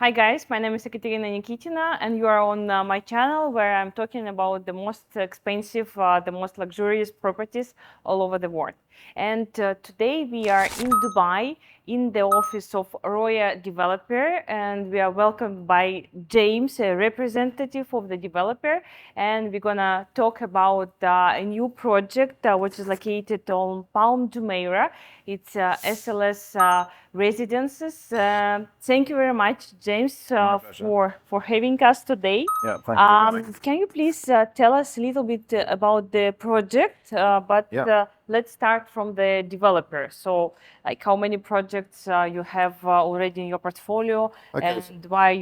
Hi guys, my name is Ekaterina, and you are on my channel where I'm talking about the most expensive, the most luxurious properties all over the world. And today we are in Dubai in the office of Roya Developer, and we are welcomed by James, a representative of the developer, and we're gonna talk about a new project which is located on Palm Jumeirah. It's SLS Residences. Thank you very much, James, for having us today. Yeah, thank you for coming. Can you please tell us a little bit about the project? Let's start from the developer. So, like, how many projects you have already in your portfolio, and why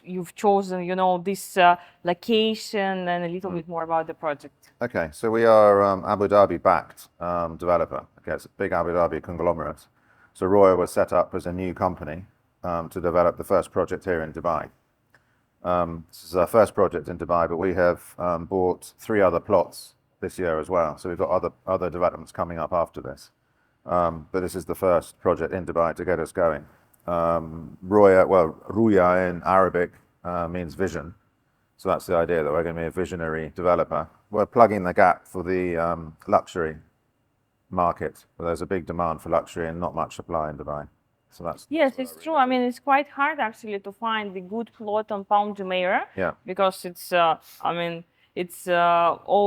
you've chosen, this location, and a little bit more about the project. Okay, so we are Abu Dhabi-backed developer. Okay, it's a big Abu Dhabi conglomerate. So Roya was set up as a new company to develop the first project here in Dubai. This is our first project in Dubai, but we have bought 3 other plots this year as well. So we've got other developments coming up after this. But this is the first project in Dubai to get us going. Ruya in Arabic means vision. So that's the idea, that we're going to be a visionary developer. We're plugging the gap for the luxury market, where there's a big demand for luxury and not much supply in Dubai. So Yes, it's true. I mean, it's quite hard actually to find the good plot on Palm Jumeirah. Yeah. Because it's all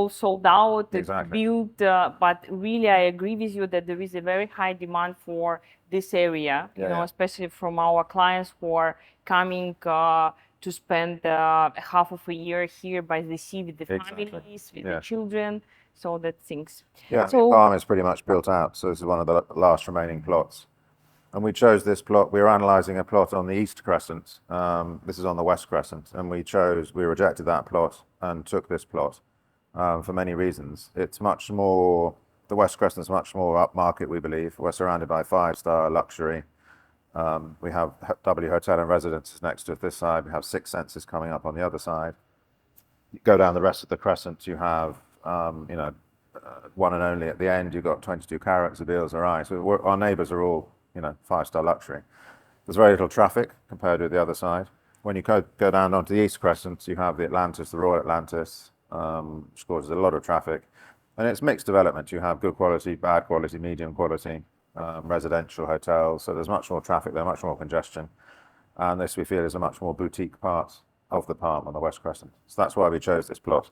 sold out, it's Exactly. built, but really I agree with you that there is a very high demand for this area, especially from our clients who are coming to spend half of a year here by the sea with the families, with the children. So that things. Yeah, Palm is pretty much built out. So this is one of the last remaining plots. And we chose this plot. We were analysing a plot on the East Crescent. This is on the West Crescent. And we rejected that plot and took this plot for many reasons. It's much more, the West Crescent is much more upmarket, we believe. We're surrounded by 5-star luxury. We have W Hotel and Residences next to it this side. We have 6 Senses coming up on the other side. You go down the rest of the Crescent, you have, one and only at the end. You've got 22 carats, the deals are right. So our neighbours are all 5-star luxury. There's very little traffic compared with the other side. When you go down onto the East Crescent, you have the Atlantis, the Royal Atlantis, which causes a lot of traffic. And it's mixed development. You have good quality, bad quality, medium quality, residential hotels. So there's much more traffic there, much more congestion. And this, we feel, is a much more boutique part of the Palm on the West Crescent. So that's why we chose this plot.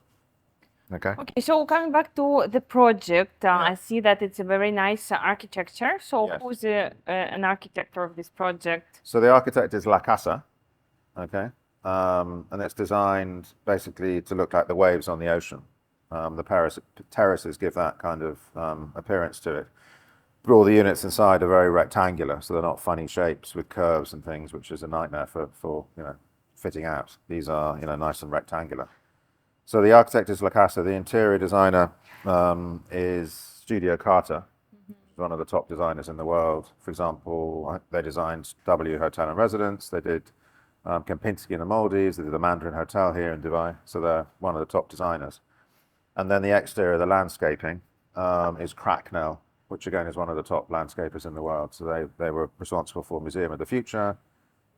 Okay. Okay, so coming back to the project, I see that it's a very nice architecture. So who's an architect of this project? So the architect is La Casa, okay? And it's designed basically to look like the waves on the ocean. The terraces give that kind of appearance to it. But all the units inside are very rectangular, so they're not funny shapes with curves and things, which is a nightmare for fitting out. These are nice and rectangular. So the architect is La Casa. The interior designer is Studio Carter, one of the top designers in the world. For example, they designed W Hotel and Residence. They did Kempinski in the Maldives. They did the Mandarin Hotel here in Dubai. So they're one of the top designers. And then the exterior, the landscaping, is Cracknell, which again is one of the top landscapers in the world. So they were responsible for Museum of the Future,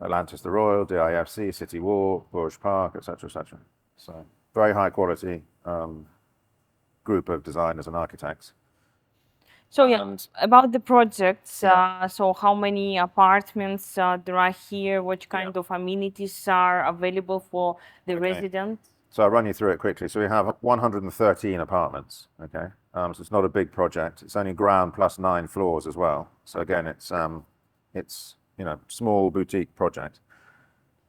Atlantis the Royal, DIFC, City Walk, Burj Park, etc., etc. So very high quality group of designers and architects. So about the projects, so how many apartments there are here? What kind of amenities are available for the residents? So I'll run you through it quickly. So we have 113 apartments, okay? So it's not a big project. It's only ground plus 9 floors as well. So again, it's small boutique project.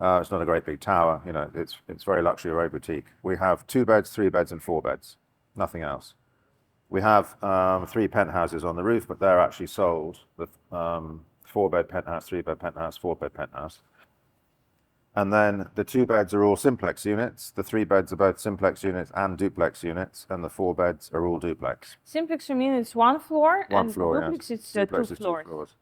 It's not a great big tower, it's very luxury, very boutique. We have 2 beds, 3 beds, and 4 beds, nothing else. We have 3 penthouses on the roof, but they're actually sold. The 4-bed penthouse, 3-bed penthouse, 4-bed penthouse. And then the 2 beds are all simplex units. The 3 beds are both simplex units and duplex units, and the 4 beds are all duplex. Simplex, you mean it's 1 floor, and duplex it's duplex 2 is floors. 2 floors.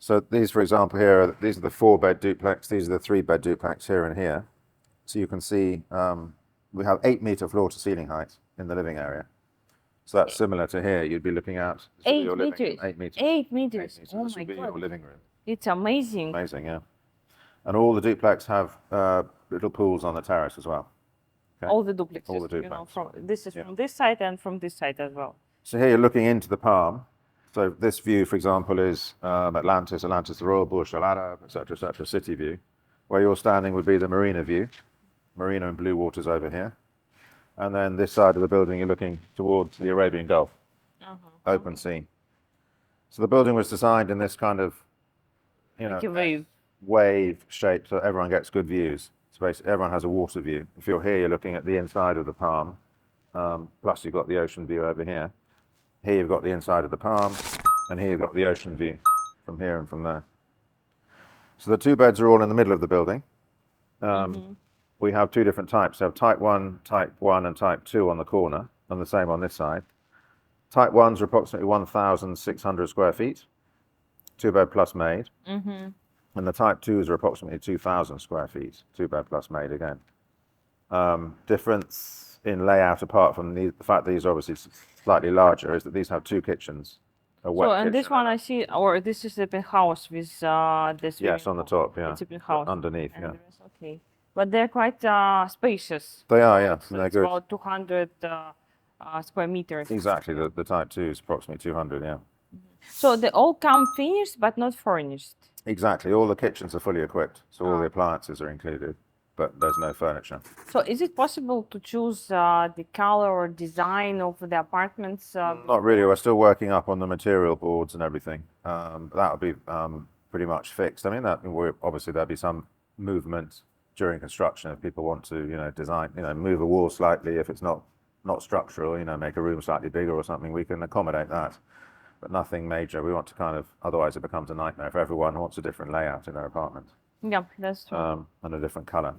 So these, for example, here, these are the 4-bed duplex. These are the 3-bed duplex here and here. So you can see we have 8-meter floor-to-ceiling height in the living area. So that's similar to here. You'd be looking at 8 meters. 8 meters. 8 meters. Oh This my would be God. your living room. It's amazing. Amazing, yeah. And all the duplex have little pools on the terrace as well. Okay? All the duplexes. All the You know, duplexes. this is from this side and from this side as well. So here you're looking into the Palm. So this view, for example, is Atlantis, the Royal Burj Al Arab, etc., city view. Where you're standing would be the marina view, marina and blue waters over here. And then this side of the building, you're looking towards the Arabian Gulf, open sea. So the building was designed in this kind of, Like a wave shape, so everyone gets good views. So basically, everyone has a water view. If you're here, you're looking at the inside of the Palm, plus you've got the ocean view over here. Here you've got the inside of the Palm, and here you've got the ocean view from here and from there. So the two beds are all in the middle of the building. We have two different types. We have type 1, and type 2 on the corner, and the same on this side. Type 1s are approximately 1,600 square feet, 2-bed plus maid. And the type 2s are approximately 2,000 square feet, 2-bed plus maid again. Difference in layout, apart from the fact that these are obviously slightly larger, is that these have two kitchens. A wet So, and this kitchen one I see, or this is the penthouse with this. Yes, on the top, yeah. It's a penthouse. Underneath, And yeah. the rest, okay. But they're quite spacious. They are, yeah. So They're it's good. about 200 square meters. Exactly. The type 2 is approximately 200, yeah. So they all come finished but not furnished. Exactly. All the kitchens are fully equipped, so all the appliances are included, but there's no furniture. So is it possible to choose the color or design of the apartments? Not really. We're still working up on the material boards and everything. That'll be pretty much fixed. I mean, obviously there'll be some movement during construction if people want to, design, move a wall slightly if it's not structural, make a room slightly bigger or something. We can accommodate that, but nothing major. We want to otherwise it becomes a nightmare if everyone wants a different layout in their apartment. Yeah, that's true. And a different color.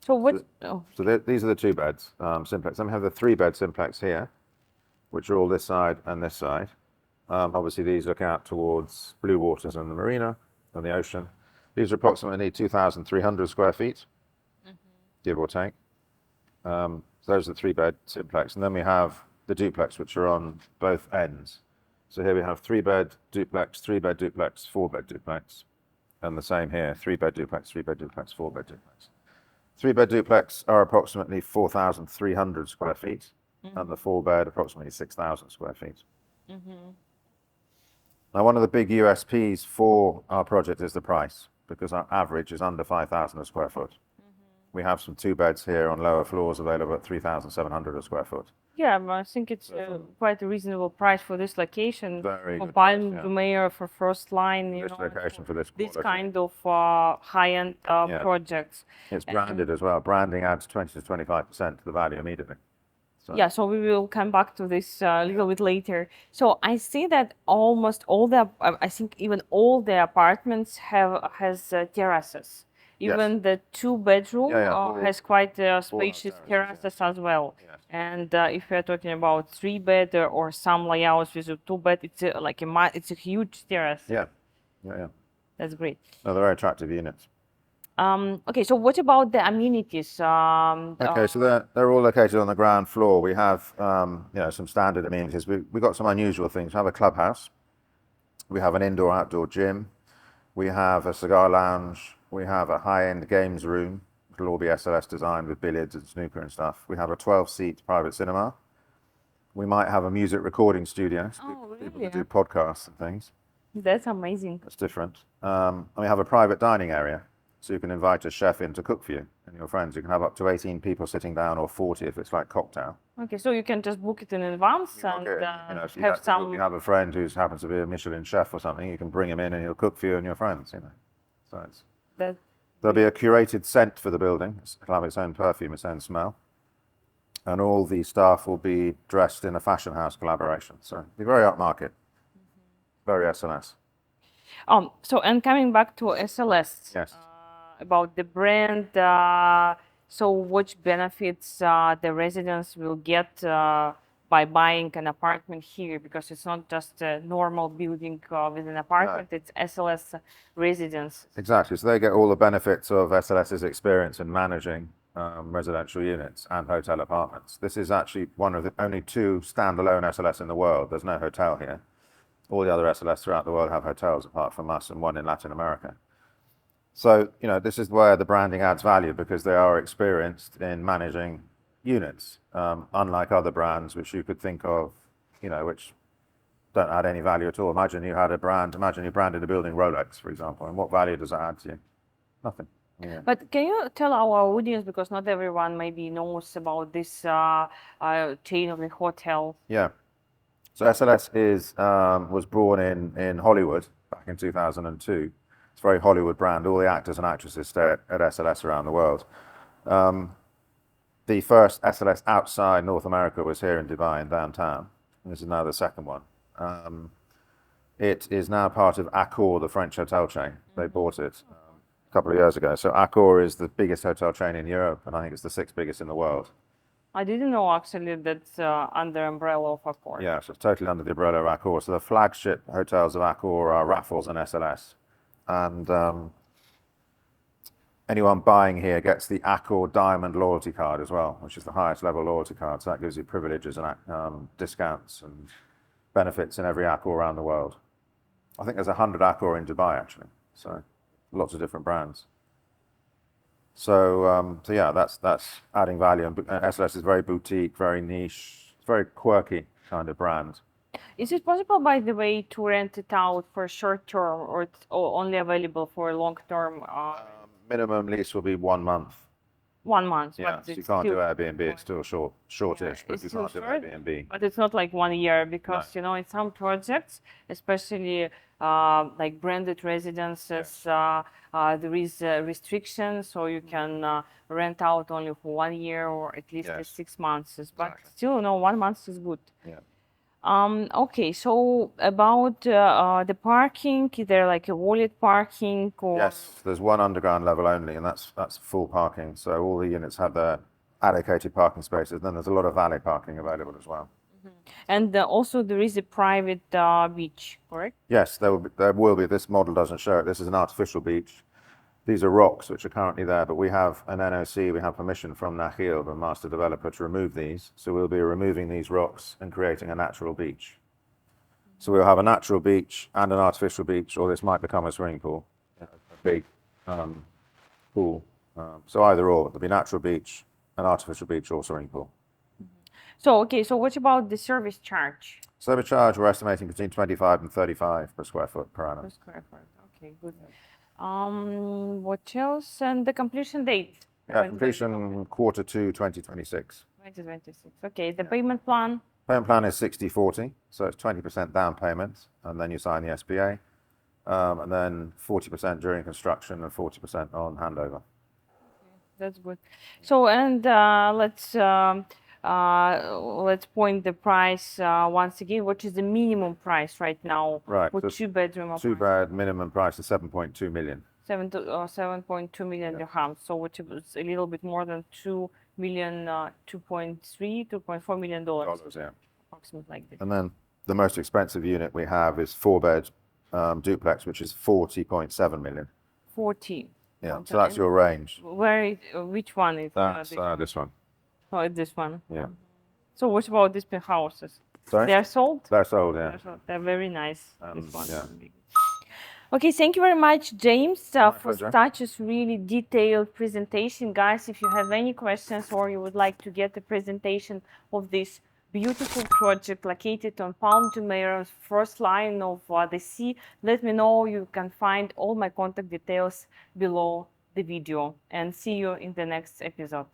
So what? So these are the two beds, simplex. Then we have the 3-bed simplex here, which are all this side and this side. Obviously, these look out towards blue waters and the marina and the ocean. These are approximately 2,300 square feet, give or take. So those are the 3-bed simplex. And then we have the duplex, which are on both ends. So here we have 3-bed duplex, 3-bed duplex, 4-bed duplex. And the same here, 3-bed duplex, 3-bed duplex, 4-bed duplex. 3-bed duplex are approximately 4,300 square feet, and the 4-bed approximately 6,000 square feet. Now, one of the big USPs for our project is the price, because our average is under 5,000 a square foot. We have some 2-beds here on lower floors available at 3,700 a square foot. Yeah, I think it's quite a reasonable price for this location. Very for good Palm price, Jumeirah, for first line, This location for this this quality. kind of high-end projects. It's branded as well. Branding adds 20 to 25% to the value immediately. Yeah, so we will come back to this a little bit later. So I see that almost all I think even all the apartments has terraces. Even the 2-bedroom has quite spacious terraces as well. Yes. And if we're talking about 3-bed or some layouts with a 2-bed, it's it's a huge terrace. Yeah. That's great. No, they're very attractive units. Okay, so what about the amenities? Okay, so they're all located on the ground floor. We have some standard amenities. We've got some unusual things. We have a clubhouse. We have an indoor-outdoor gym. We have a cigar lounge. We have a high-end games room. It'll all be SLS designed with billiards and snooker and stuff. We have a 12-seat private cinema. We might have a music recording studio. So people can do podcasts and things. That's amazing. That's different. And we have a private dining area. So you can invite a chef in to cook for you and your friends. You can have up to 18 people sitting down, or 40 if it's like cocktail. Okay, so you can just book it in advance and if have some. If you have a friend who happens to be a Michelin chef or something, you can bring him in and he'll cook for you and your friends. So there'll be a curated scent for the building. It'll have its own perfume, its own smell, and all the staff will be dressed in a fashion house collaboration. So it'll be very upmarket, very SLS. So and coming back to SLS. Yes. About the brand, so which benefits the residents will get by buying an apartment here, because it's not just a normal building with an apartment, it's SLS Residences. Exactly, so they get all the benefits of SLS's experience in managing residential units and hotel apartments. This is actually one of the only 2 standalone SLS in the world. There's no hotel here. All the other SLS throughout the world have hotels apart from us, and one in Latin America. So, this is where the branding adds value because they are experienced in managing units, unlike other brands which you could think of, which don't add any value at all. Imagine you branded a building Rolex, for example, and what value does that add to you? Nothing. Yeah. But can you tell our audience, because not everyone maybe knows about this chain of the hotel? Yeah. So SLS was born in Hollywood back in 2002. It's a very Hollywood brand. All the actors and actresses stay at SLS around the world. The first SLS outside North America was here in Dubai in downtown. This is now the second one. It is now part of Accor, the French hotel chain. They bought it a couple of years ago. So Accor is the biggest hotel chain in Europe, and I think it's the sixth biggest in the world. I didn't know actually that's under umbrella of Accor. Yeah, so it's totally under the umbrella of Accor. So the flagship hotels of Accor are Raffles and SLS. And anyone buying here gets the Accor Diamond loyalty card as well, which is the highest level loyalty card. So that gives you privileges and discounts and benefits in every Accor around the world. I think there's 100 Accor in Dubai actually, so lots of different brands. So yeah, that's adding value. And SLS is very boutique, very niche, very quirky kind of brand. Is it possible, by the way, to rent it out for short term, or it's only available for long term? Minimum lease will be 1 month. 1 month. Yeah, but so you it's can't do still, Airbnb. It's still shortish, but it's you still can't do short, Airbnb. but it's not like 1 year because in some projects, especially like branded residences, there is restrictions, so you can rent out only for 1 year or at least 6 months. But Exactly. still, no, 1 month is good. Yeah. Okay, so about the parking, is there like a wallet parking or? Yes, there's one underground level only, and that's full parking. So all the units have their allocated parking spaces. Then there's a lot of valet parking available as well. And also there is a private beach, correct? Yes, there will be. This model doesn't show it. This is an artificial beach. These are rocks which are currently there, but we have an NOC, we have permission from Nakhil, the master developer, to remove these. So we'll be removing these rocks and creating a natural beach. So we'll have a natural beach and an artificial beach, or this might become a swimming pool, a big pool. So either or, there'll be natural beach, an artificial beach, or swimming pool. So, okay, so what about the service charge? Service charge, we're estimating between 25 and 35 per square foot per annum. Per square foot, okay, good. What else? And the completion date? Yeah, completion Q2 2026. 2026, okay. The payment plan? Payment plan is 60/40, so it's 20% down payment, and then you sign the SPA, and then 40% during construction and 40% on handover. That's good. So, and let's point the price once again. What is the minimum price right now Right, for so 2-bedroom Two apartment? bed minimum price is 7.2 million. 7.2 million dirhams. So which is a little bit more than 2 million, 2.4 million dollars. Yeah. Approximately like this. And then the most expensive unit we have is 4-bed duplex, which is 40.7 million. 40. Yeah, so that's your range. Which one is That's this one? this one. Oh, it's this one. Yeah. So what about these houses? Sorry? They are sold? They're sold, yeah. They're very nice. This one. yeah. Okay, thank you very much, James, for pleasure. such a really detailed presentation. Guys, if you have any questions or you would like to get a presentation of this beautiful project located on Palm Jumeirah, first line of the sea, let me know. You can find all my contact details below the video, and see you in the next episode.